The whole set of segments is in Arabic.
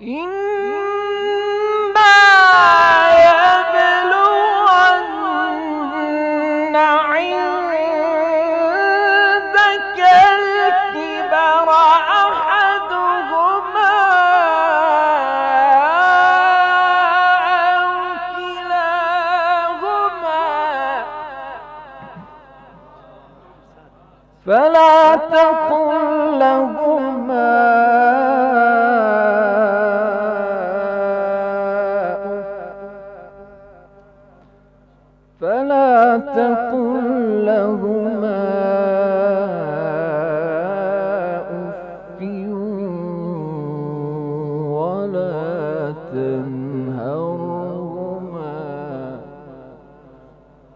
إما يبلغن عندك الكبر أحدهما أو كلاهما فلا تقل لهما أف ولا تنهرهما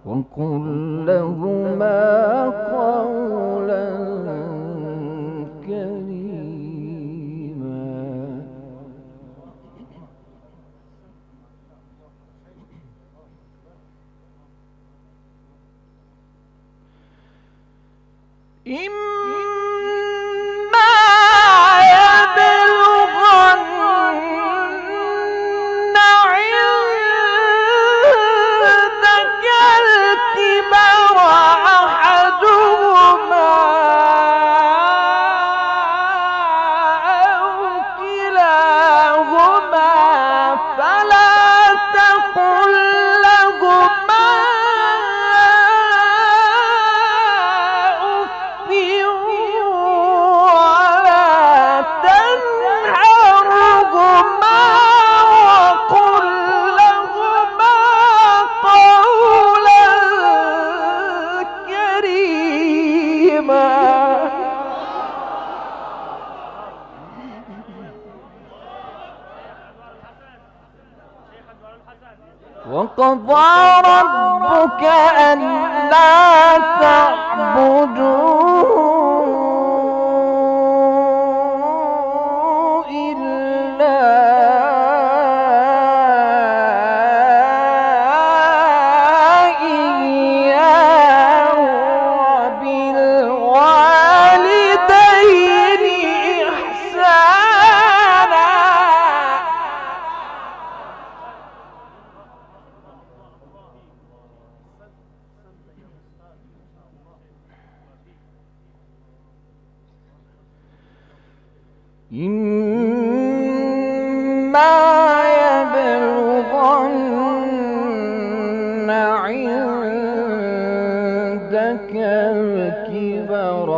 وقل لهما قولا كريما. إما يبلغن عندك الكبر أحدهما أو كلاهما فلا تقل لهما وقضى ربك ألا تعبدوا إلا إياه وبالوالدين إحسانا. إما يبلغن عندك الكبر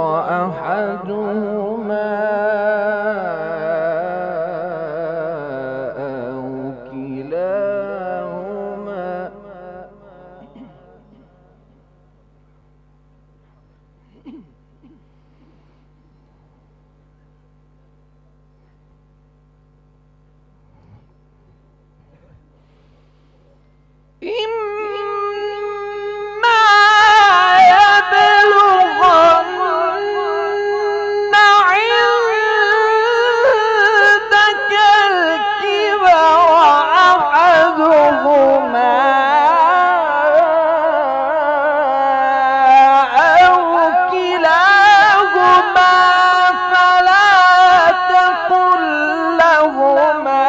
أحدهما أو كلاهما إما يبلغن عندك الكبر أحدهما أو كلاهما فلا تقل لهما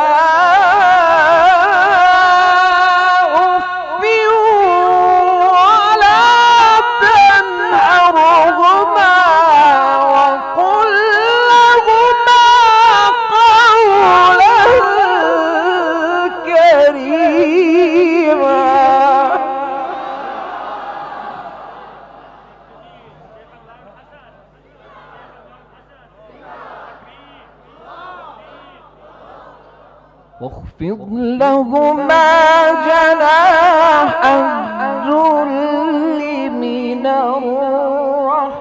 واخفض لهما جناح الذل من الرحمة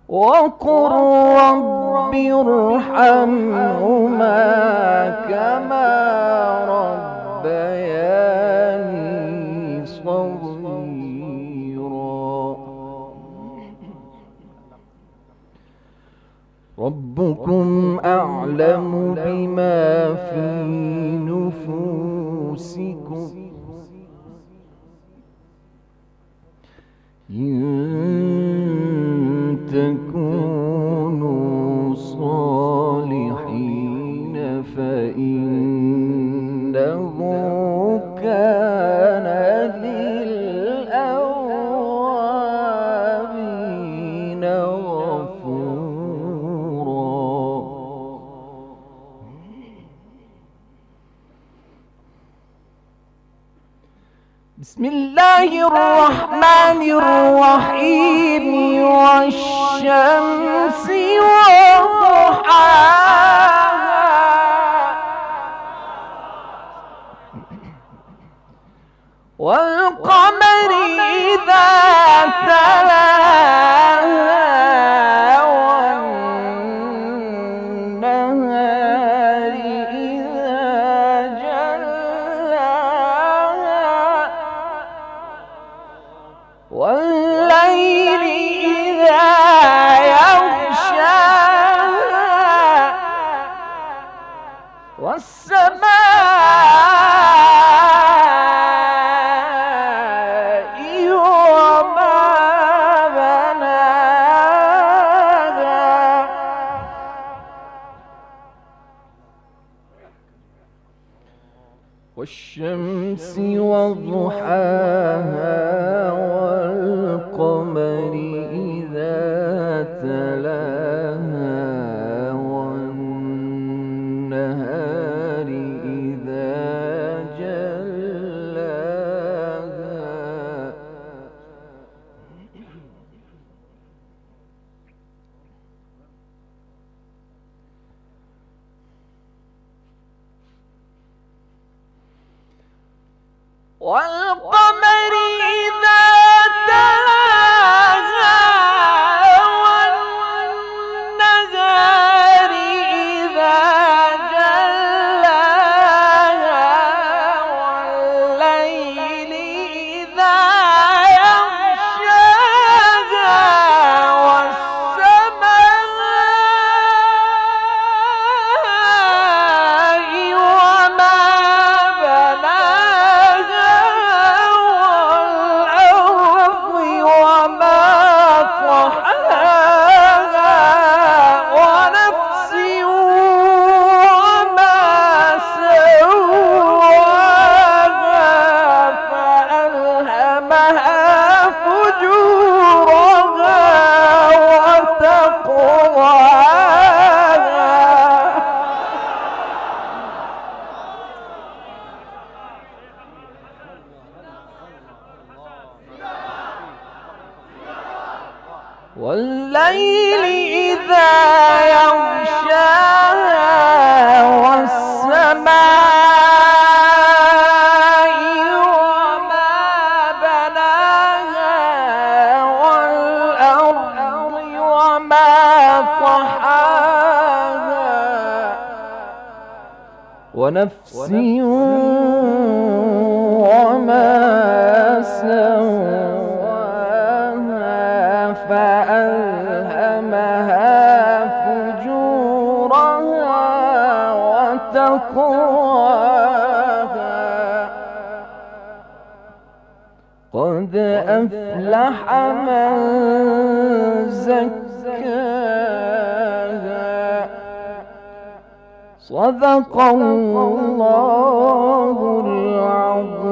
وقل رب ارحمهما كما ربياني صغيرا. ربكم أعلم بما في نفوسكم إن تكونوا صالحين الرحمن الرحيم والشمس وضحاها والقمر إذا تلاها والنهار إذا جلاها والليل إذا يغشاها والسماء وما بناها والشمس وضحاها والقمر إذا تلاها والنهار إذا جلاها والقمر إذا تلاها والنهار إذا جلاها والليل إذا يغشاها والسماء وما بناها والأرض وما طحاها ونفس وما سواها فألهمها فجورها وتقواها والليل إذا يغشاها والسماء وما بناها والأرض وما طحاها ونفس وما سواها فألهمها فجورها وتقواها قد أفلح من زكاها صدق الله العظيم.